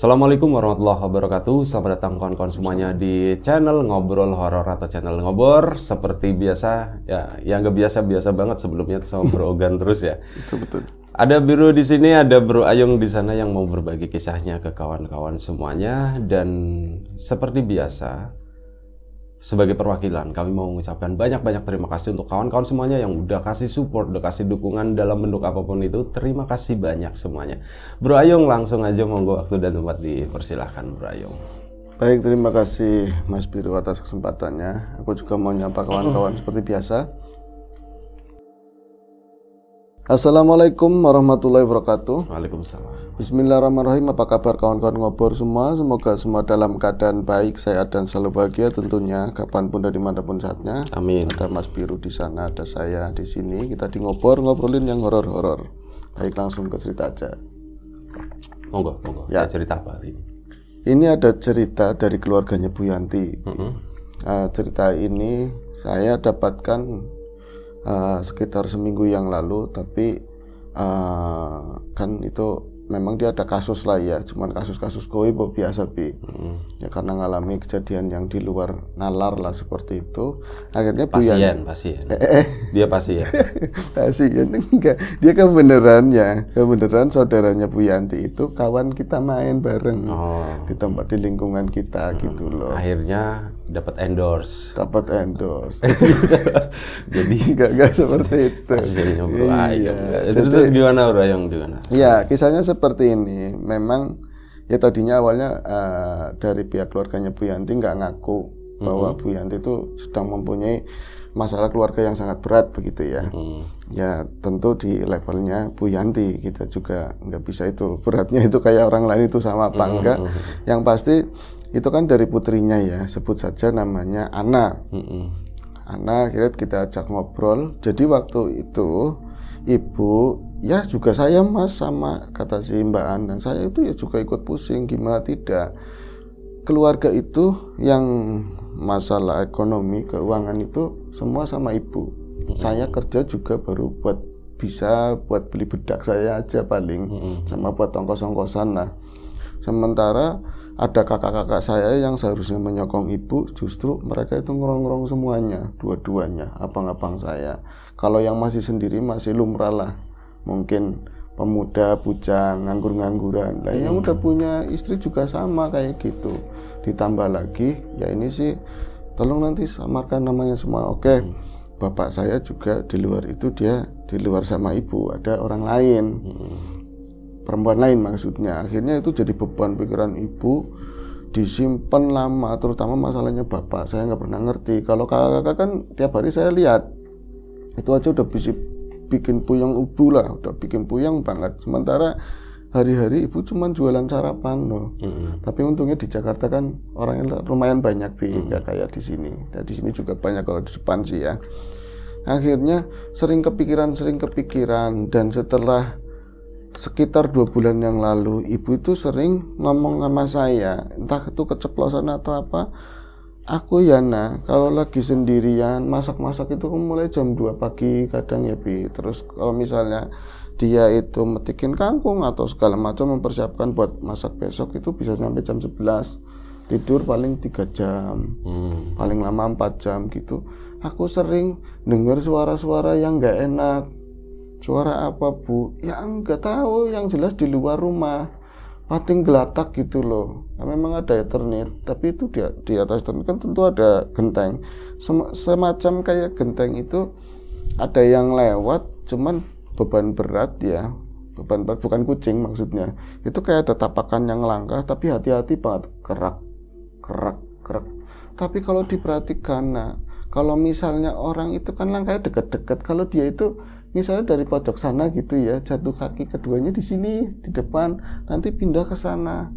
Assalamualaikum warahmatullahi wabarakatuh. Selamat datang kawan-kawan semuanya di channel Ngobrol Horor atau channel Ngobor. Seperti biasa, ya yang nggak biasa banget sebelumnya sama Bro Ogan terus ya. Itu betul. Ada Biru di sini, ada Bro Ayung di sana yang mau berbagi kisahnya ke kawan-kawan semuanya. Dan seperti biasa, sebagai perwakilan, kami mau mengucapkan banyak-banyak terima kasih untuk kawan-kawan semuanya yang udah kasih support, udah kasih dukungan dalam bentuk apapun itu. Terima kasih banyak semuanya. Bro Ayung, langsung aja monggo waktu dan tempat dipersilahkan Bro Ayung. Baik, terima kasih Mas Biru atas kesempatannya. Aku juga mau nyapa kawan-kawan seperti biasa. Assalamualaikum warahmatullahi wabarakatuh. Waalaikumsalam. Bismillahirrahmanirrahim. Apa kabar kawan-kawan Ngobor semua? Semoga semua dalam keadaan baik, sehat dan selalu bahagia tentunya, kapanpun dan dimanapun saatnya. Amin. Ada Mas Biru di sana, ada saya di sini. Kita di Ngobor ngobrolin yang horor-horor. Baik, langsung ke cerita aja. Monggo. Ya. Ada cerita apa hari ini? Ini ada cerita dari keluarganya Bu Yanti. Cerita ini saya dapatkan sekitar seminggu yang lalu, tapi kan itu memang dia ada kasus lah ya, cuman kasus-kasus goib biasa ya, karena ngalami kejadian yang di luar nalar lah seperti itu. Akhirnya Bu Yanti pasien. Dia pasien. pasien enggak, dia kebenaran saudaranya Bu Yanti itu kawan kita main bareng di tempat di lingkungan kita gitu loh. Akhirnya dapat endorse. Jadi enggak seperti itu. Hasilnya Bro Ayung. Iya, Terus gimana Bro Ayung gimana? Ya, kisahnya seperti ini. Memang ya tadinya awalnya dari pihak keluarganya Bu Yanti nggak ngaku bahwa Bu Yanti itu sedang mempunyai masalah keluarga yang sangat berat begitu ya. Ya tentu di levelnya Bu Yanti kita juga nggak bisa itu beratnya itu kayak orang lain itu sama apa enggak. Yang pasti itu kan dari putrinya ya, sebut saja namanya Ana. Ana akhirnya kita ajak ngobrol. Jadi waktu itu ibu ya juga saya Mas sama kata si Mbak Ana, saya itu ya juga ikut pusing, gimana tidak. Keluarga itu yang masalah ekonomi, keuangan itu semua sama ibu. Saya kerja juga baru buat beli bedak saya aja paling, sama buat ongkos-ongkosan lah. Sementara ada kakak-kakak saya yang seharusnya menyokong ibu, justru mereka itu ngerong-ngerong semuanya, dua-duanya, abang-abang saya. Kalau yang masih sendiri masih lumrah lah, mungkin pemuda, bujang, nganggur-ngangguran. Lah yang udah punya istri juga sama kayak gitu. Ditambah lagi, ya ini sih, tolong nanti samarkan namanya semua. Oke, bapak saya juga di luar itu, dia di luar sama ibu, ada orang lain. Perempuan lain maksudnya. Akhirnya itu jadi beban pikiran ibu, disimpan lama, terutama masalahnya bapak. Saya nggak pernah ngerti. Kalau kakak-kakak kan tiap hari saya lihat, itu aja udah bisa bikin puyeng ibu lah, udah bikin puyeng banget. Sementara hari-hari ibu cuman jualan sarapan loh. Tapi untungnya di Jakarta kan orangnya lumayan banyak nggak kayak di sini. Dan di sini juga banyak kalau di depan sih ya. Akhirnya sering kepikiran, dan setelah sekitar 2 bulan yang lalu ibu itu sering ngomong sama saya, entah itu keceplosan atau apa, aku ya kalau lagi sendirian masak itu mulai jam 2 pagi kadang ya terus kalau misalnya dia itu metikin kangkung atau segala macam mempersiapkan buat masak besok itu bisa sampai jam 11, tidur paling 3 jam, paling lama 4 jam gitu. Aku sering dengar suara-suara yang nggak enak. Suara apa Bu? Ya enggak tahu, yang jelas di luar rumah pating gelatak gitu loh. Nah, memang ada Ethernet, tapi itu di atas Ethernet kan tentu ada genteng. Semacam kayak genteng itu ada yang lewat, cuman beban berat ya. Beban berat bukan kucing maksudnya. Itu kayak ada tapakan yang langkah, tapi hati-hati banget, kerak. Tapi kalau diperhatikan, kalau misalnya orang itu kan langkahnya dekat-dekat, kalau dia itu misalnya dari pojok sana gitu ya, jatuh kaki keduanya di sini di depan, nanti pindah ke sana.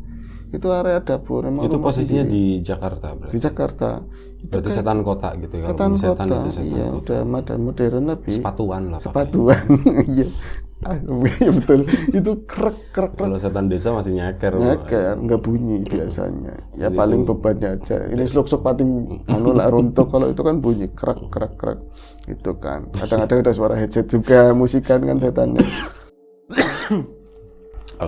Itu area dapur. Itu posisinya di Jakarta berarti. Di Jakarta. Itu berarti setan kota gitu ya. Setan kota. Iya, udah modern lebih. Sepatuan lah. Iya. Iya betul. Itu krek. Kalau setan desa masih nyeker, nggak bunyi biasanya. Ya paling bebannya aja. Ini sluk-sluk pating lah runtuh. Kalau itu kan bunyi krek. Itu kan. Kadang-kadang ada suara headset juga, musikan kan setannya.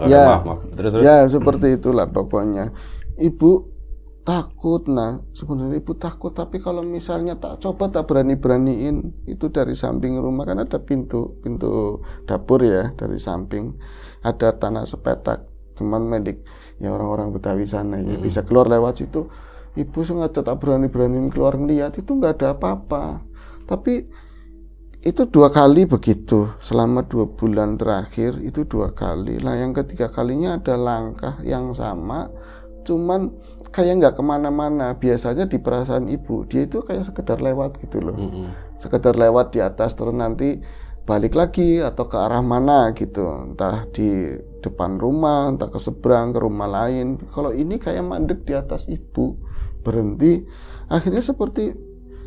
Ya, Maaf. Terus. ya seperti itulah pokoknya. Ibu takut, nah sebenarnya ibu takut, tapi kalau misalnya tak berani-beraniin itu dari samping rumah kan ada pintu dapur ya, dari samping ada tanah sepetak, cuman medik ya orang-orang Betawi sana ya bisa keluar lewat situ. Ibu sengaja tak berani-beraniin keluar ngeliat, itu nggak ada apa-apa. Tapi itu 2 kali begitu selama 2 bulan terakhir, itu 2 kali lah. Yang ketiga kalinya ada langkah yang sama, cuman kayak nggak kemana-mana. Biasanya di perasaan ibu dia itu kayak sekedar lewat gitu loh, sekedar lewat di atas terus nanti balik lagi atau ke arah mana gitu, entah di depan rumah, entah ke seberang ke rumah lain. Kalau ini kayak mandek di atas ibu, berhenti, akhirnya seperti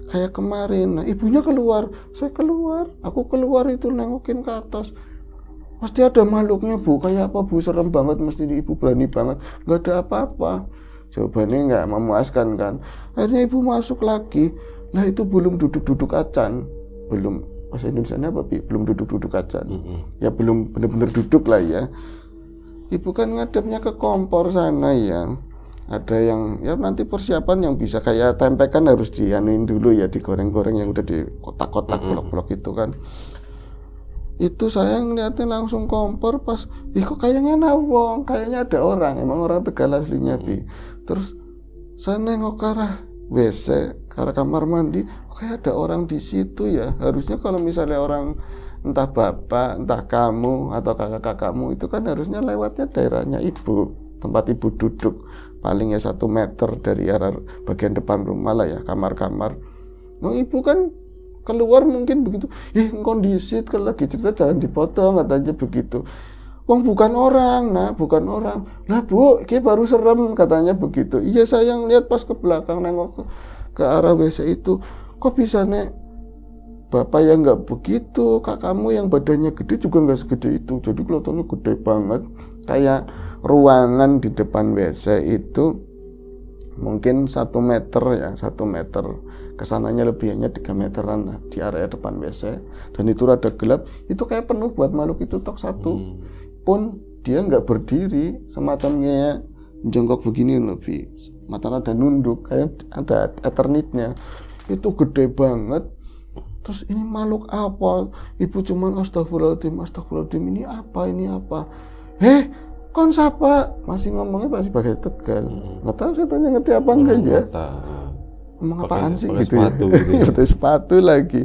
kayak kemarin. Nah ibunya keluar, saya keluar, aku keluar itu nengokin ke atas, pasti ada makhluknya bu. Kayak apa bu? Serem banget, mesti ibu berani banget. Nggak ada apa-apa. Jawabannya nggak memuaskan kan. Akhirnya ibu masuk lagi. Nah itu belum duduk-duduk acan, belum, bahasa Indonesianya apa bi? Belum duduk-duduk acan. Ya belum benar-benar duduk lah ya. Ibu kan ngadepnya ke kompor sana ya. Ada yang ya nanti persiapan yang bisa kayak tempe kan harus dianuin dulu ya, digoreng-goreng yang udah di kotak-kotak blok-blok itu kan. Itu saya ngeliatnya langsung kompor pas, kok kayaknya nawong, kayaknya ada orang, emang orang Tegal aslinya bi. Terus saya nengok ke arah WC, ke arah kamar mandi, kayak ada orang di situ ya. Harusnya kalau misalnya orang entah bapak, entah kamu atau kakak-kakakmu itu kan harusnya lewatnya daerahnya ibu, tempat ibu duduk, paling ya 1 meter dari arah bagian depan rumah lah ya, kamar-kamar. Nah ibu kan keluar mungkin begitu, kondisi kalau lagi cerita jangan dipotong, katanya begitu. Wong bukan orang, nah bukan orang. Lah bu, ini baru serem, katanya begitu. Iya saya lihat pas ke belakang nengok ke arah WC itu, kok bisa nek bapak yang nggak begitu, kak kamu yang badannya gede juga nggak segede itu. Jadi kelihatannya gede banget, kayak ruangan di depan WC itu mungkin 1 meter ya, 1 meter kesananya lebihnya 3 meteran di area depan WC, dan itu rada gelap, itu kayak penuh buat makhluk itu tok satu. Pun dia nggak berdiri, semacamnya jongkok begini lebih, mata rada nunduk kayak ada eternitnya, itu gede banget. Terus ini makhluk apa? Ibu cuman astagfirullahaladzim, ini apa? Kon siapa? Masih ngomongnya masih pakai Tegal. Nggak tahu saya tanya ngerti apa enggak ya. Emang apaan sih gitu sepatu, ya? gitu. Pakai sepatu lagi.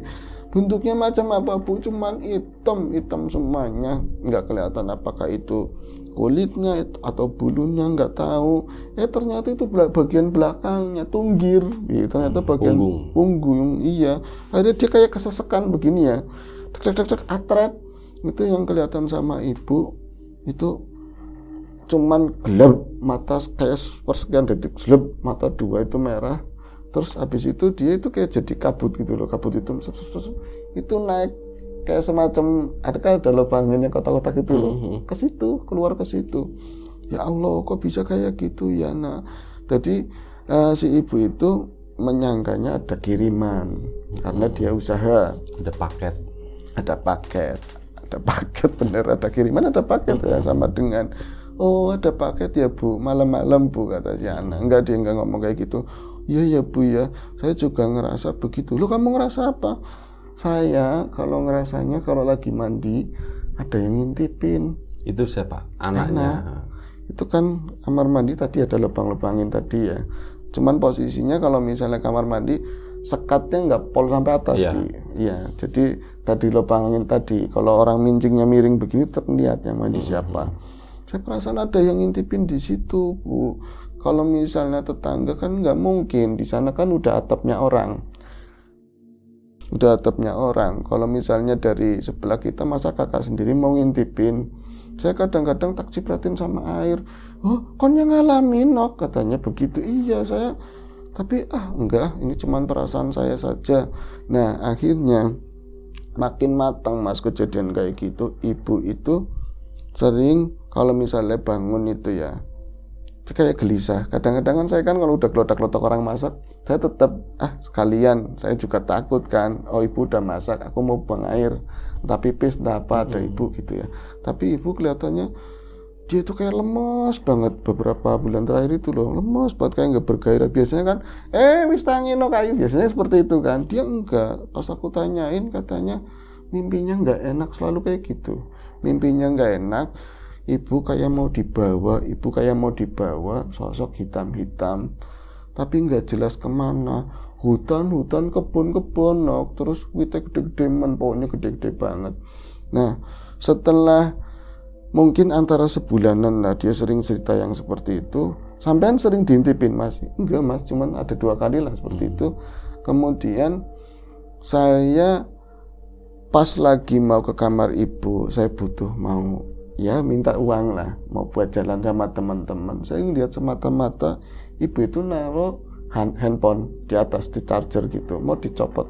Bentuknya macam apa bu? Cuman hitam semuanya. Nggak kelihatan apakah itu kulitnya atau bulunya, nggak tahu. Ternyata itu bagian belakangnya, tunggir. Ternyata bagian punggung. Iya. Akhirnya dia kayak kesesekan begini ya. Tek atret. Itu yang kelihatan sama ibu. Itu cuman gelap, mata kayak persekian detik gelap, mata 2 itu merah. Terus habis itu dia itu kayak jadi kabut gitu loh, kabut hitam itu naik kayak semacam ada lubangnya kotak-kotak itu loh, ke situ, keluar ke situ. Ya Allah, kok bisa kayak gitu ya. Nah tadi si ibu itu menyangkanya ada kiriman karena dia usaha, ada paket bener, ada kiriman, ada paket ya, sama dengan ada paket ya bu, malam-malam bu, katanya anak. Enggak, dia enggak ngomong kayak gitu. Iya ya bu ya, saya juga ngerasa begitu. Lu kamu ngerasa apa? Saya kalau ngerasanya kalau lagi mandi ada yang ngintipin. Itu siapa? Anaknya. Itu kan kamar mandi tadi ada lubang-lubangin tadi ya. Cuman posisinya kalau misalnya kamar mandi sekatnya nggak pol sampai atas. Iya, jadi tadi lubangin tadi. Kalau orang mincingnya miring begini tetap lihat yang mandi siapa. Saya perasaan ada yang ngintipin di situ bu. Kalau misalnya tetangga kan nggak mungkin, di sana kan udah atapnya orang. Kalau misalnya dari sebelah kita, masa kakak sendiri mau ngintipin? Saya kadang-kadang tak cipratin sama air. Kon yang ngalamin nok, katanya begitu. Iya saya, tapi enggak, ini cuma perasaan saya saja. Nah akhirnya makin matang mas kejadian kayak gitu. Ibu itu sering kalau misalnya bangun itu ya kayak gelisah. Kadang-kadang kan saya kan kalau udah gelodak-gelodak orang masak, saya tetap sekalian, saya juga takut kan. Ibu udah masak, aku mau buang air, entah pipis entah apa, ada ibu gitu ya. Tapi ibu kelihatannya dia itu kayak lemes banget beberapa bulan terakhir itu loh, lemes banget kayak nggak bergairah. Biasanya kan wis tangi no kayu, biasanya seperti itu kan. Dia enggak. Pas aku tanyain katanya mimpinya nggak enak, selalu kayak gitu, mimpinya nggak enak. Ibu kayak mau dibawa sosok hitam-hitam tapi nggak jelas kemana, hutan kebun terus witnya gede-gede, pohonnya gede-gede banget. Nah setelah mungkin antara sebulanan lah dia sering cerita yang seperti itu. Sampean sering diintipin Mas? Enggak Mas, cuman ada 2 kali lah seperti itu. Kemudian saya pas lagi mau ke kamar ibu, saya butuh mau minta uang lah, mau buat jalan sama teman-teman. Saya ngeliat semata-mata ibu itu naruh handphone di atas, di charger gitu, mau dicopot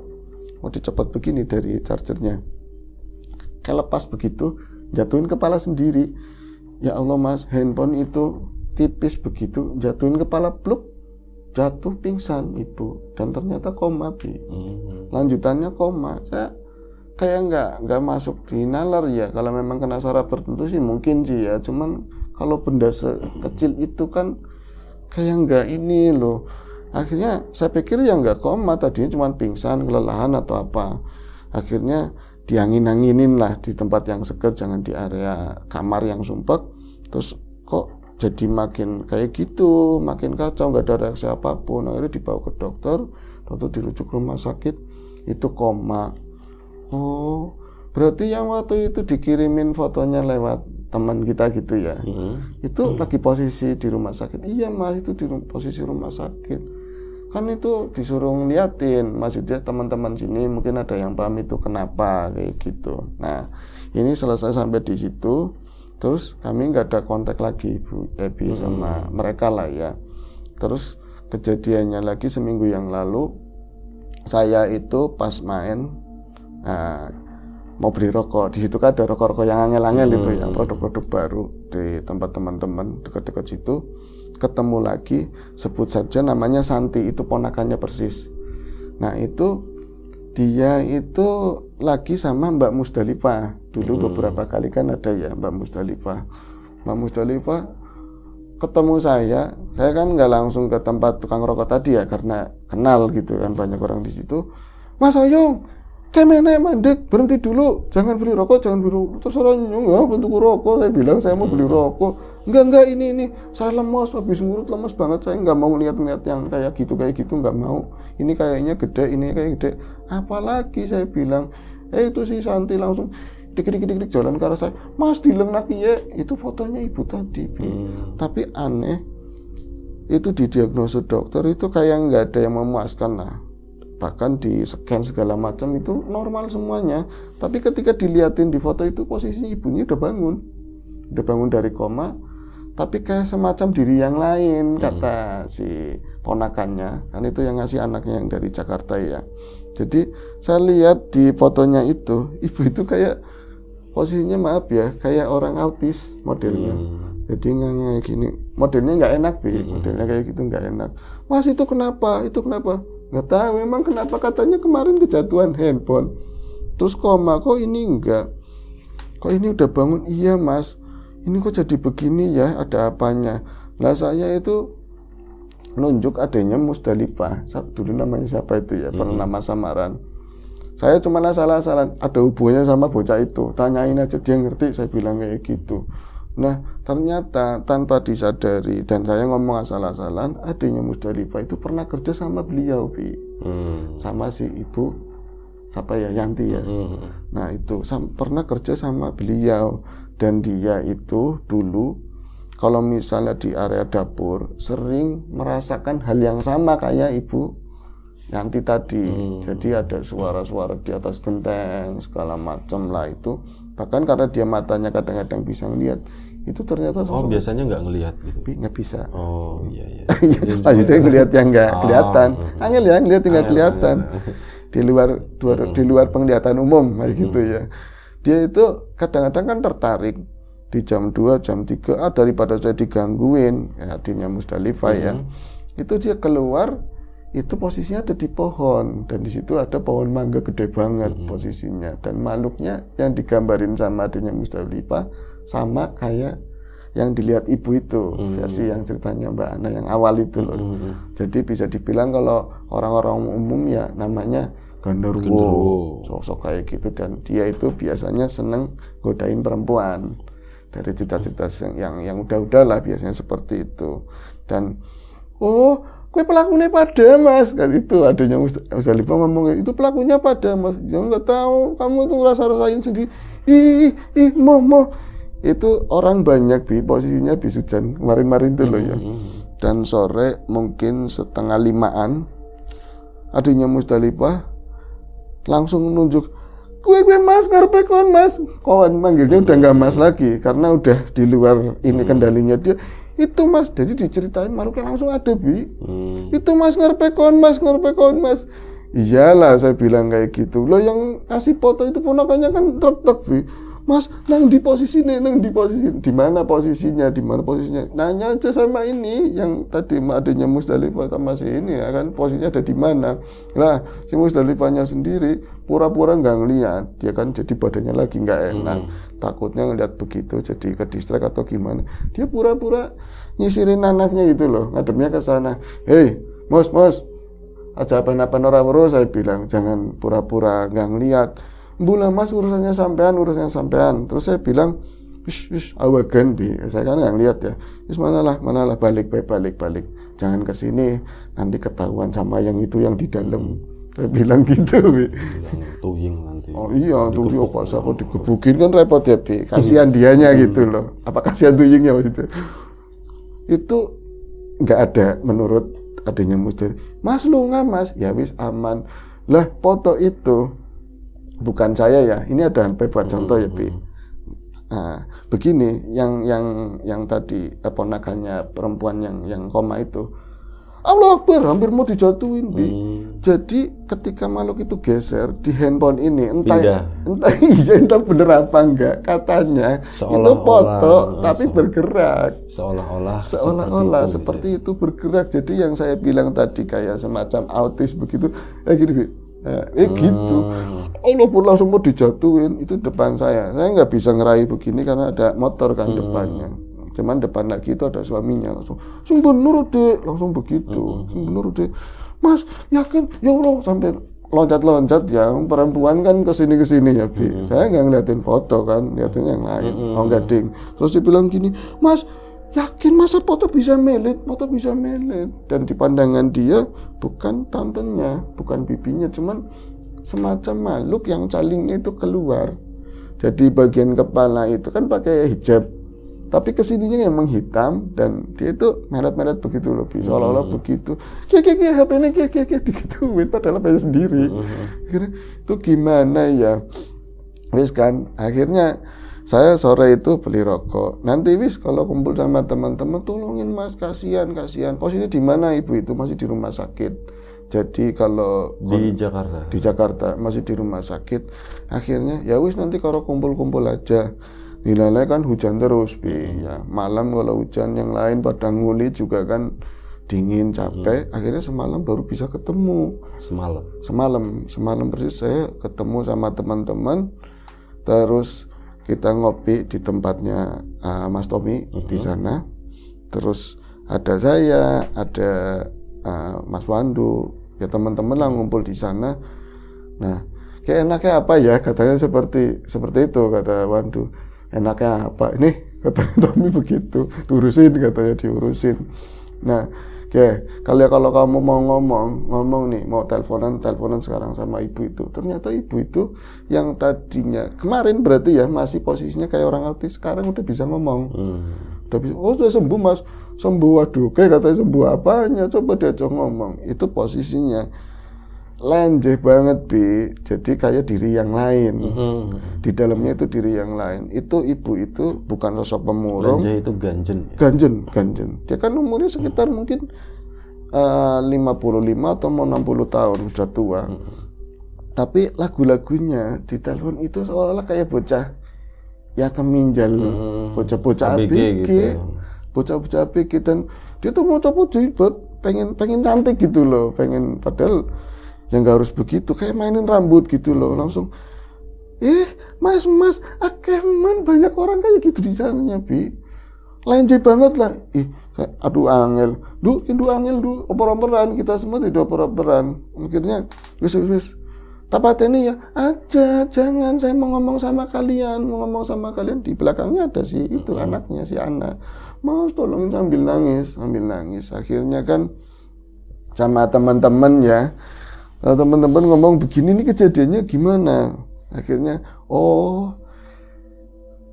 begini dari chargernya. Kelepas begitu, jatuhin kepala sendiri. Ya Allah Mas, handphone itu tipis begitu, jatuhin kepala pluk, jatuh pingsan ibu, dan ternyata koma Bi. Lanjutannya koma. Saya kayak nggak masuk di nalar ya. Kalau memang kena saraf tertentu sih mungkin sih ya, cuman kalau benda sekecil itu kan kayak nggak ini loh. Akhirnya saya pikir ya nggak koma, tadinya cuma pingsan, kelelahan atau apa. Akhirnya diangin-anginin lah di tempat yang seger, jangan di area kamar yang sumpek. Terus kok jadi makin kayak gitu, makin kacau, nggak ada reaksi apapun. Akhirnya dibawa ke dokter dirujuk ke rumah sakit, itu koma. Oh, berarti yang waktu itu dikirimin fotonya lewat teman kita gitu ya. Itu lagi posisi di rumah sakit. Iya Mas, itu di posisi rumah sakit. Kan itu disuruh ngeliatin, maksudnya teman-teman sini mungkin ada yang paham itu kenapa kayak gitu. Nah, ini selesai sampai di situ. Terus kami nggak ada kontak lagi Bu Ebi sama mereka lah ya. Terus kejadiannya lagi seminggu yang lalu, saya itu pas main mau beli rokok, di situ kan ada rokok-rokok yang angel-angel itu, yang produk-produk baru di tempat teman-teman dekat-dekat situ. Ketemu lagi, sebut saja namanya Santi, itu ponakannya persis. Nah itu dia itu lagi sama Mbak Musdalifah. Dulu beberapa kali kan ada ya Mbak Musdalifah. Mbak Musdalifah ketemu saya kan nggak langsung ke tempat tukang rokok tadi ya, karena kenal gitu kan, banyak orang di situ. Mas Oyong, kemana mandek, berhenti dulu, jangan beli rokok. Terus orangnya nggak bentuk rokok, saya bilang saya mau beli rokok. Enggak ini saya lemas, habis ngurut lemas banget, saya nggak mau lihat yang kayak gitu nggak mau. Ini kayaknya gede, ini kayak gede. Apalagi saya bilang, itu si Santi langsung dik jalan ke arah saya. Mas dileng lagi ya, itu fotonya ibu tadi. Tapi aneh, itu didiagnosa dokter itu kayak nggak ada yang memuaskan lah. Bahkan di scan segala macam itu normal semuanya, tapi ketika dilihatin di foto itu posisi ibunya udah bangun dari koma, tapi kayak semacam diri yang lain, kata si ponakannya, kan itu yang ngasih anaknya yang dari Jakarta ya. Jadi saya lihat di fotonya itu, ibu itu kayak posisinya maaf ya, kayak orang autis modelnya. Jadi nggak gini, modelnya nggak enak modelnya kayak gitu nggak enak. Mas itu kenapa? Nggak tahu memang kenapa, katanya kemarin kejatuhan handphone terus koma, kok ini enggak, kok ini udah bangun. Iya Mas, ini kok jadi begini ya, ada apanya. Lah saya itu nunjuk adanya Musdalifah, dulu namanya siapa itu ya, bernama samaran. Saya cuma salah-salah, ada hubungannya sama bocah itu, tanyain aja dia ngerti, saya bilang kayak gitu. Nah ternyata tanpa disadari, dan saya ngomong asal-asalan, adanya Musdalifah itu pernah kerja sama beliau sama si ibu siapa ya, Yanti ya. Nah itu pernah kerja sama beliau, dan dia itu dulu kalau misalnya di area dapur sering merasakan hal yang sama kayak ibu Yanti tadi. Jadi ada suara-suara di atas genteng segala macam lah itu. Bahkan karena dia matanya kadang-kadang bisa ngelihat, itu ternyata biasanya nggak ngelihat gitu. Nggak bisa. Oh iya. Maksudnya ngelihat yang nggak kelihatan. Angel ya, ngelihat yang nggak kelihatan. Di luar penglihatan umum kayak gitu ya. Dia itu kadang-kadang kan tertarik di jam 2, jam 3, daripada saya digangguin, ya, artinya Musdalifah ya. Itu dia keluar, itu posisinya ada di pohon, dan di situ ada pohon mangga gede banget posisinya, dan makhluknya yang digambarin sama adanya Musdalifah sama kayak yang dilihat ibu itu, versi yang ceritanya Mbak Ana yang awal itu loh. Jadi bisa dibilang kalau orang-orang umum ya namanya genderuwo, sosok kayak gitu, dan dia itu biasanya seneng godain perempuan. Dari cerita-cerita yang udah-udah lah biasanya seperti itu. Dan kue pelakunya pada mas, kan itu adanya Musdalifah ngomong itu pelakunya pada mas, ya nggak tahu, kamu itu rasain sendiri. Mau itu orang banyak posisinya bis hujan kemarin-kemarin itu loh ya. Dan sore mungkin 4:30 adanya Musdalifah langsung nunjuk, gue mas ngarepe kon mas, kawan manggilnya udah nggak mas lagi karena udah di luar ini kendalinya dia. Itu mas, jadi diceritain makhluknya langsung ada itu mas ngarepe kon mas. Iyalah saya bilang kayak gitu loh, yang kasih foto itu ponakannya kan truk mas, nang di posisi di mana posisinya, nanya aja sama ini yang tadi adanya Musdalifah sama si ini ya kan, posisinya ada di mana lah. Si Musdalifahnya sendiri pura-pura nggak ngeliat, dia kan jadi badannya lagi nggak enak, takutnya ngeliat begitu jadi ke distract atau gimana, dia pura-pura nyisirin anaknya gitu loh, ngadepnya ke sana. Hei mos aja apa-apa ora weruh, saya bilang jangan pura-pura nggak ngeliat. Bula mas urusannya sampean. Terus saya bilang, awagan saya kan nggak lihat ya. Manalah balik. Jangan ke sini, nanti ketahuan sama yang itu yang di dalam. Saya bilang gitu Tuying nanti. Oh iya, tuying pas aku digebukin kan repot ya kasihan dianya gitu loh. Apa kasihan tuyingnya maksudnya? Itu nggak ada menurut adanya Musdalifah. Mas lu nggak mas? Ya wis aman. Lah foto itu bukan saya ya, ini ada buat contoh ya Nah, begini yang tadi ponakannya perempuan yang koma itu, Allah Akbar, hampir mau dijatuhin Jadi ketika makhluk itu geser di handphone ini, entah bener apa enggak, katanya itu foto tapi bergerak seolah-olah seperti itu bergerak. Jadi yang saya bilang tadi kayak semacam autis begitu, gini gitu. Allah pun langsung mau dijatuhin, itu depan saya nggak bisa ngeraih begini karena ada motor kan depannya, cuman depan lagi itu ada suaminya, langsung sing bener deh, langsung begitu, sing bener deh mas, yakin ya Allah, sampai loncat yang perempuan kan kesini ya saya nggak ngeliatin foto kan, liatin yang lain, enggak ding. Terus dia bilang gini, mas yakin masa foto bisa melet, dan di pandangan dia bukan tantenya, bukan bibinya, cuman semacam makhluk yang calingnya itu keluar. Jadi bagian kepala itu kan pakai hijab, tapi kesininya emang hitam, dan dia itu meret begitu loh, seolah-olah begitu. HP-nya digituin padahal HP sendiri. Akhirnya itu gimana ya? Wis kan, akhirnya saya sore itu beli rokok. Nanti wis kalau kumpul sama teman-teman, tolongin mas, kasihan. Posisinya di mana ibu itu? Masih di rumah sakit. Jadi kalau di Jakarta masih di rumah sakit. Akhirnya ya wis nanti kalau kumpul aja. Nilai kan hujan terus, ya malam kalau hujan yang lain pada nguli juga kan dingin capek. Akhirnya semalam baru bisa ketemu. Semalam persis saya ketemu sama teman-teman. Terus kita ngopi di tempatnya Mas Tommy di sana. Terus ada saya, ada Mas Wandu, ya teman-teman lah ngumpul di sana. Nah, kayak enaknya apa ya? Katanya seperti itu, kata Wandu. Enaknya apa? Ini kata Tommy begitu, diurusin. Nah, kalau kamu mau ngomong nih, mau teleponan sekarang sama ibu itu. Ternyata ibu itu yang tadinya kemarin berarti ya masih posisinya kayak orang autis, sekarang udah bisa ngomong. Udah bisa, sudah sembuh mas, waduh, katanya sembuh apanya, coba diajak ngomong. Itu posisinya lenjeh banget jadi kayak diri yang lain. Di dalamnya itu diri yang lain. Itu ibu itu bukan sosok pemurung. Lenjeh itu ganjen. Dia kan umurnya sekitar mungkin 55 atau mau 60 tahun, sudah tua. Tapi lagu-lagunya di telepon itu seolah-olah kayak bocah ya keminjal, bocah-bocah ABG gitu. Bocah-bocah ABG, dan dia tuh mau coba jilbab, pengen cantik gitu loh, padahal yang nggak harus begitu, kayak mainin rambut gitu loh, langsung mas akeman, banyak orang kayak gitu di sananya lenje banget lah. Aduh angel, Indu angel, oper-operan, kita semua tidak oper-operan. Akhirnya, wis. Tapateni ya, aja, jangan, saya mau ngomong sama kalian. Di belakangnya ada si itu anaknya, si Ana. Mau tolongin sambil nangis. Akhirnya kan sama teman-teman ya, teman-teman ngomong begini, ini kejadiannya gimana? Akhirnya,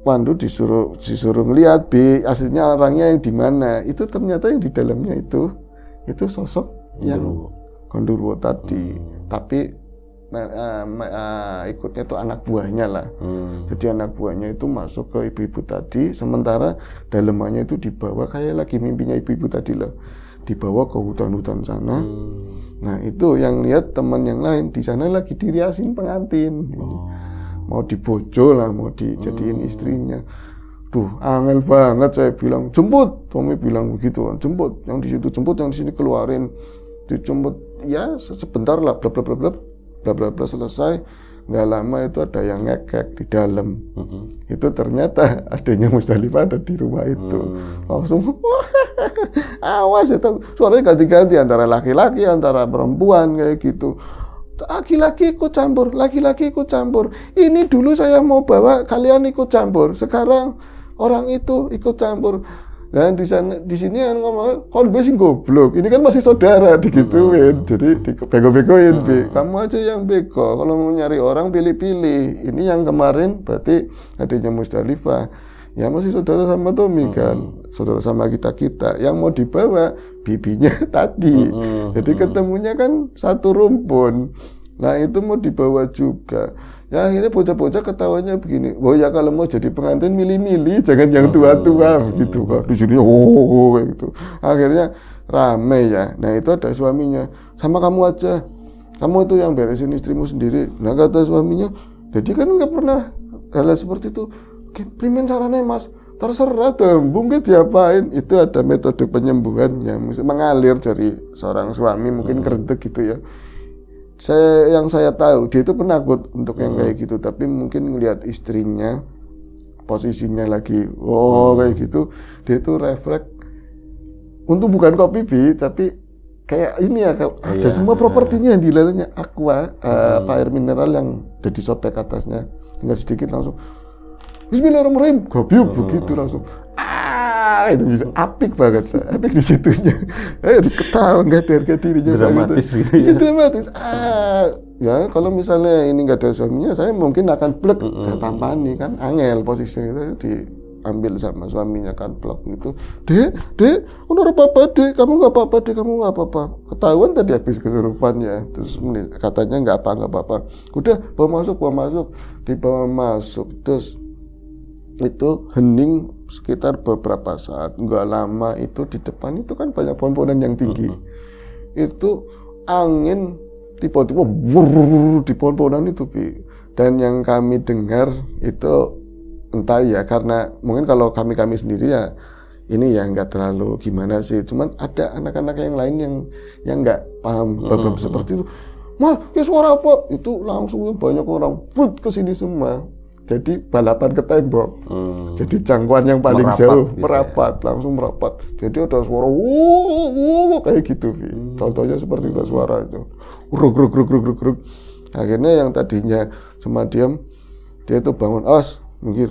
Pandu disuruh ngeliat aslinya orangnya yang di mana. Itu ternyata yang di dalamnya itu sosok yang Gondoruo tadi. Tapi ikutnya itu anak buahnya lah. Jadi anak buahnya itu masuk ke ibu-ibu tadi, sementara dalemannya itu dibawa kayak lagi mimpinya ibu-ibu tadi lah. Dibawa ke hutan-hutan sana. Nah itu yang lihat teman yang lain di sana lagi diriasin pengantin. Mau dibojo lah, mau dijadiin istrinya. Angel banget saya bilang, jemput. Tommy bilang begitu, jemput. Yang di situ jemput, yang di sini keluarin. Dijemput, ya sebentar lah, bla bla selesai. Nggak lama itu ada yang ngekek di dalam. Itu ternyata adanya Musdalifah ada di rumah itu. Langsung, awas ya, suaranya ganti-ganti antara laki-laki, antara perempuan kayak gitu. Laki-laki ikut campur. Ini dulu saya mau bawa, kalian ikut campur. Sekarang orang itu ikut campur. Dan di sini kan ngomong, kalau gue sih goblok. Ini kan masih saudara, digituin. Jadi bego-begoin, kamu aja yang bego. Kalau mau nyari orang pilih-pilih. Ini yang kemarin berarti adanya Musdalifah. Ya masih saudara sama Tommy kan, saudara sama kita. Yang mau dibawa bibinya tadi. Jadi ketemunya kan satu rumpun. Nah itu mau dibawa juga. Ya akhirnya bocah-bocah ketawanya begini. Ya kalau mau jadi pengantin milih-milih, jangan yang tua-tua begitu kan. Di sini gitu. Akhirnya rame ya. Nah itu ada suaminya. Sama kamu aja. Kamu itu yang beresin istrimu sendiri. Nah kata suaminya, jadi kan nggak pernah hal seperti itu. Primen caranya mas, terserah dambung ke diapain. Itu ada metode penyembuhan yang mengalir dari seorang suami, mungkin kerentek gitu ya. Yang saya tahu dia itu penakut untuk yang kayak gitu, tapi mungkin ngelihat istrinya posisinya lagi kayak gitu, dia itu refleks untuk bukan kopi tapi kayak ini ya, ada semua propertinya yang dilalanya aqua, air mineral yang udah disobek atasnya, tinggal sedikit langsung Bismillahirrahmanirrahim, gobiuk begitu langsung. Itu bisa apik banget, apik di situnya. Diketahui nggak ada harga dirinya. Dramatis gitu ya. Dramatis. Ya kalau misalnya ini nggak ada suaminya, saya mungkin akan plek, saya tampani kan, angel posisinya itu diambil sama suaminya kan, plek gitu. Dek, menurut papa dek, kamu nggak apa-apa. Ketahuan tadi habis kesurupan ya, terus katanya nggak apa-apa. Udah bawa masuk, dibawa masuk, terus itu hening sekitar beberapa saat, nggak lama itu di depan itu kan banyak pohon-pohonan yang tinggi. Itu angin tiba-tiba di pohon-pohonan itu, dan yang kami dengar itu entah ya, karena mungkin kalau kami sendiri ya ini ya nggak terlalu gimana sih, cuman ada anak-anak yang lain yang nggak paham bab seperti itu. Mas, kayak suara apa? Itu langsung banyak orang ke sini semua. Jadi balapan ke tembok. Jadi jangkauan yang paling jauh gitu langsung merapat. Jadi ada suara kayak gitu, contohnya seperti itu suara itu. Ruk. Akhirnya yang tadinya cuma diam, dia itu bangun, minggir.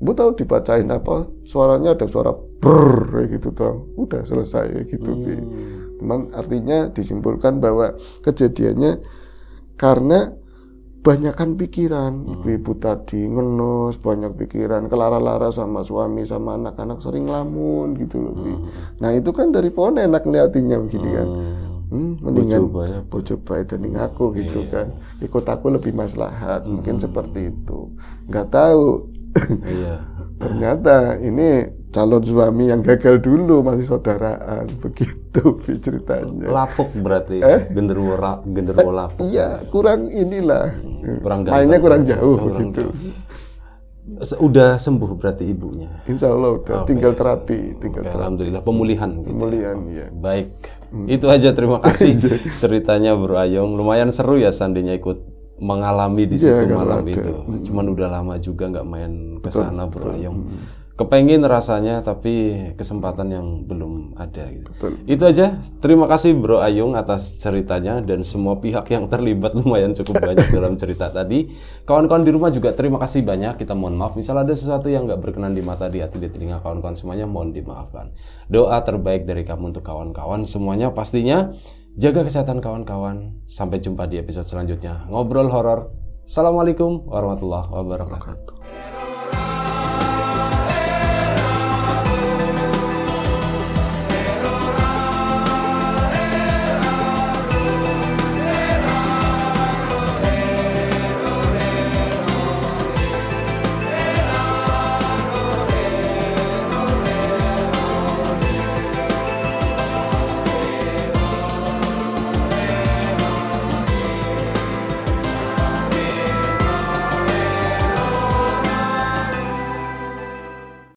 Bu tahu dibacain apa? Suaranya ada suara brrr kayak gitu dong. Udah selesai kayak gitu. Cuman artinya disimpulkan bahwa kejadiannya karena banyakan pikiran, ibu-ibu tadi ngenos, banyak pikiran, kelara-lara sama suami, sama anak-anak sering lamun gitu loh. Nah itu kan dari pohon enak ngeliatinya begini kan. Mendingan bojo baik dening aku gitu kan. Ikut aku lebih maslahat, mungkin seperti itu. Nggak tahu. Ternyata ini calon suami yang gagal dulu, masih saudaraan, begitu ceritanya. Lapuk berarti, genderuwo lapuk. Iya, kurang inilah, mainnya kurang jauh begitu. Udah sembuh berarti ibunya? Insya Allah udah, tinggal terapi. Alhamdulillah, pemulihan. Iya. Baik, itu aja, terima kasih ceritanya Bro Ayong. Lumayan seru ya seandainya ikut mengalami di situ malam itu. Cuman udah lama juga nggak main ke sana Bro Ayong. kepengen rasanya tapi kesempatan yang belum ada gitu. Betul. Itu aja. Terima kasih Bro Ayung atas ceritanya dan semua pihak yang terlibat lumayan cukup banyak dalam cerita tadi. Kawan-kawan di rumah juga terima kasih banyak. Kita mohon maaf misal ada sesuatu yang nggak berkenan di mata, di hati, di telinga kawan-kawan semuanya, mohon dimaafkan. Doa terbaik dari kamu untuk kawan-kawan semuanya pastinya. Jaga kesehatan kawan-kawan. Sampai jumpa di episode selanjutnya. Ngobrol horor. Assalamualaikum warahmatullahi wabarakatuh.